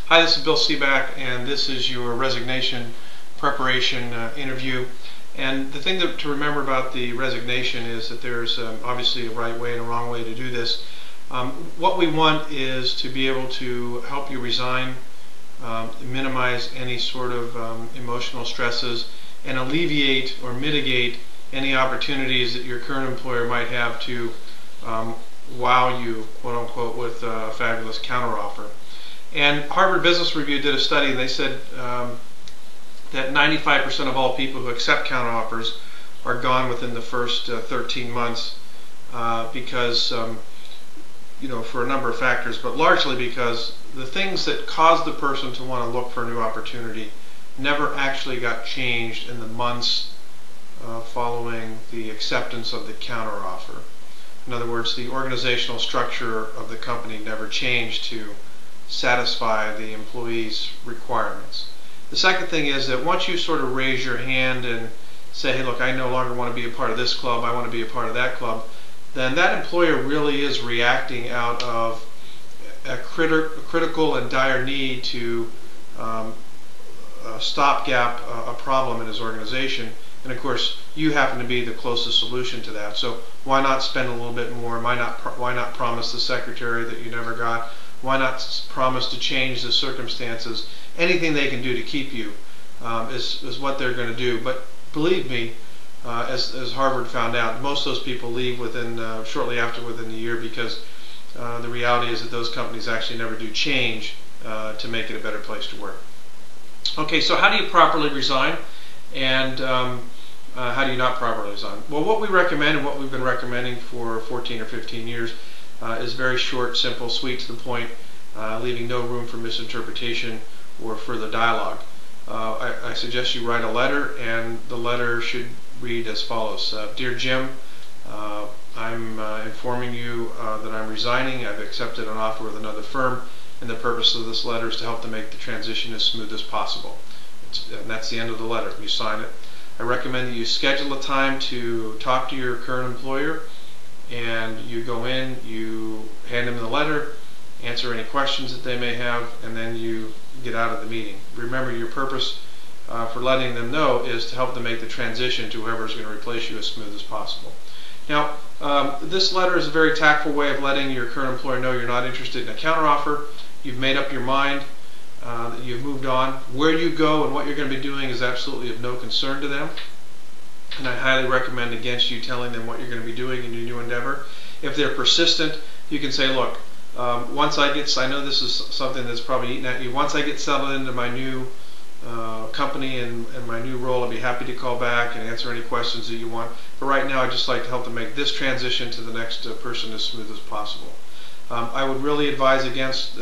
Hi, this is Bill Seaback, and this is your resignation preparation interview. And the thing to remember about the resignation is that there's obviously a right way and a wrong way to do this. What we want is to be able to help you resign, minimize any sort of emotional stresses, and alleviate or mitigate any opportunities that your current employer might have to wow you, quote unquote, with a fabulous counteroffer. And Harvard Business Review did a study, and they said that 95% of all people who accept counteroffers are gone within the first 13 months because, for a number of factors, but largely because the things that caused the person to want to look for a new opportunity never actually got changed in the months following the acceptance of the counteroffer. In other words, the organizational structure of the company never changed to satisfy the employee's requirements. The second thing is that once you sort of raise your hand and say, hey, look, I no longer want to be a part of this club, I want to be a part of that club, then that employer really is reacting out of a critical and dire need to stopgap a problem in his organization. And of course, you happen to be the closest solution to that. So why not spend a little bit more? Why not promise the secretary that you never got? Why not promise to change the circumstances? Anything they can do to keep you is what they're going to do. But believe me, as Harvard found out, most of those people leave shortly after within a year, because the reality is that those companies actually never do change to make it a better place to work. Okay, so how do you properly resign, and how do you not properly resign? Well, what we recommend, and what we've been recommending for 14 or 15 years, is very short, simple, sweet, to the point, leaving no room for misinterpretation or further dialogue. I suggest you write a letter, and the letter should read as follows. Dear Jim, I'm informing you that I'm resigning. I've accepted an offer with another firm, and the purpose of this letter is to help to make the transition as smooth as possible. And that's the end of the letter. You sign it. I recommend that you schedule a time to talk to your current employer, and you go in, you hand them the letter, answer any questions that they may have, and then you get out of the meeting. Remember, your purpose for letting them know is to help them make the transition to whoever is going to replace you as smooth as possible. Now, this letter is a very tactful way of letting your current employer know you're not interested in a counteroffer. You've made up your mind, that you've moved on. Where you go and what you're going to be doing is absolutely of no concern to them. And I highly recommend against you telling them what you're going to be doing in your new endeavor. If they're persistent, you can say, look, once I know this is something that's probably eating at you, once I get settled into my new company and my new role, I'll be happy to call back and answer any questions that you want. But right now, I'd just like to help them make this transition to the next person as smooth as possible. I would really advise against,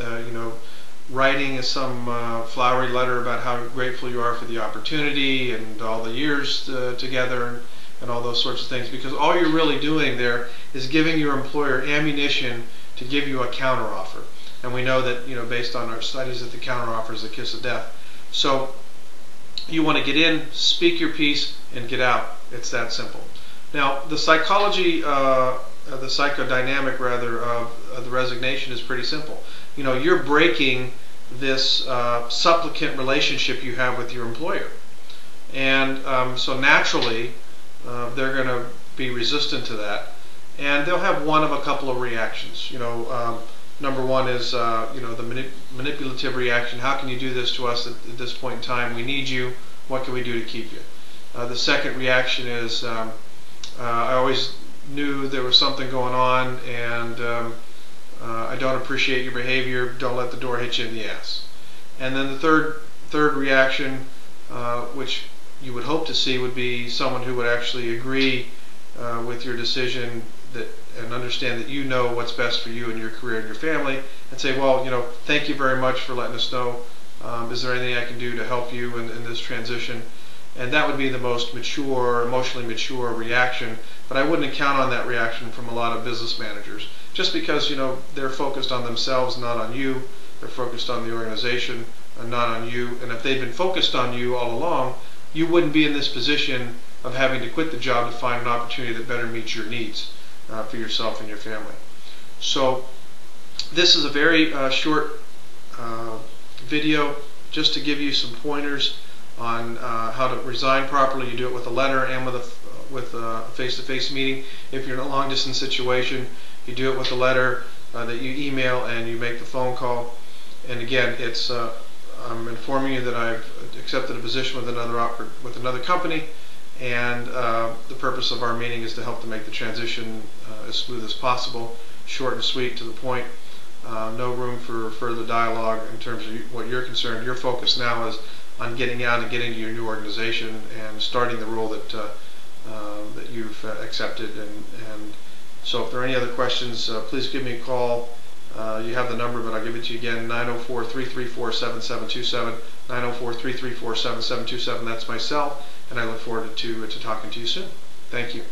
writing some flowery letter about how grateful you are for the opportunity and all the years together and all those sorts of things, because all you're really doing there is giving your employer ammunition to give you a counteroffer. And we know that, based on our studies, that the counteroffer is the kiss of death. So you want to get in, speak your piece, and get out. It's that simple. Now, the psychology, the psychodynamic rather, of the resignation is pretty simple. You're breaking this supplicant relationship you have with your employer, and so naturally they're going to be resistant to that, and they'll have one of a couple of reactions. Number one is the manipulative reaction. How can you do this to us at this point in time? We need you. What can we do to keep you? The second reaction is I always knew there was something going on, and I don't appreciate your behavior. Don't let the door hit you in the ass. And then the third reaction, which you would hope to see, would be someone who would actually agree with your decision and understand that you know what's best for you and your career and your family, and say, well, thank you very much for letting us know. Is there anything I can do to help you in this transition? And that would be the most mature, emotionally mature reaction. But I wouldn't count on that reaction from a lot of business managers, just because they're focused on themselves, not on you. They're focused on the organization and not on you. And if they've been focused on you all along, you wouldn't be in this position of having to quit the job to find an opportunity that better meets your needs for yourself and your family. So this is a very short video just to give you some pointers on how to resign properly. You do it with a letter and with a face-to-face meeting. If you're in a long-distance situation, you do it with a letter that you email and you make the phone call. And again, it's I'm informing you that I've accepted a position with another company, and the purpose of our meeting is to help to make the transition as smooth as possible, short and sweet, to the point. No room for further dialogue in terms of what you're concerned. Your focus now is on getting out and getting to your new organization and starting the role that that you've accepted. And so if there are any other questions, please give me a call. You have the number, but I'll give it to you again, 904-334-7727, 904-334-7727. That's my cell, and I look forward to talking to you soon. Thank you.